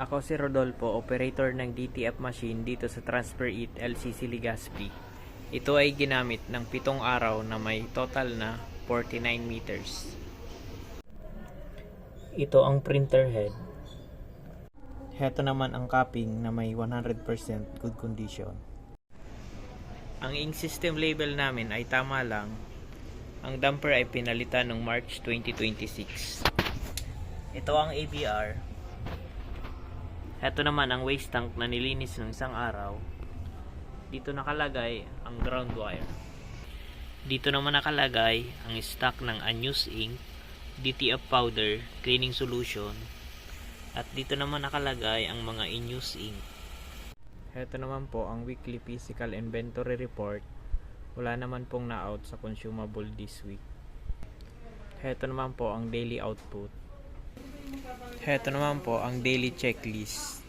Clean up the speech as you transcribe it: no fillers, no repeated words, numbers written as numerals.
Ako si Rodolfo, operator ng DTF machine dito sa Transfer It LCC Legazpi. Ito ay ginamit ng 7 araw na may total na 49 meters. Ito ang printer head. Heto naman ang capping na may 100% good condition. Ang ink system label namin ay tama lang. Ang damper ay pinalitan noong March 2026. Ito ang ABR. Ito naman ang waste tank na nilinis ng isang araw. Dito nakalagay ang ground wire. Dito naman nakalagay ang stock ng unused ink, DTF powder, cleaning solution. At dito naman nakalagay ang mga in-use ink. Ito naman po ang weekly physical inventory report. Wala naman pong na-out sa consumable this week. Ito naman po ang daily output. Ito naman po ang daily checklist.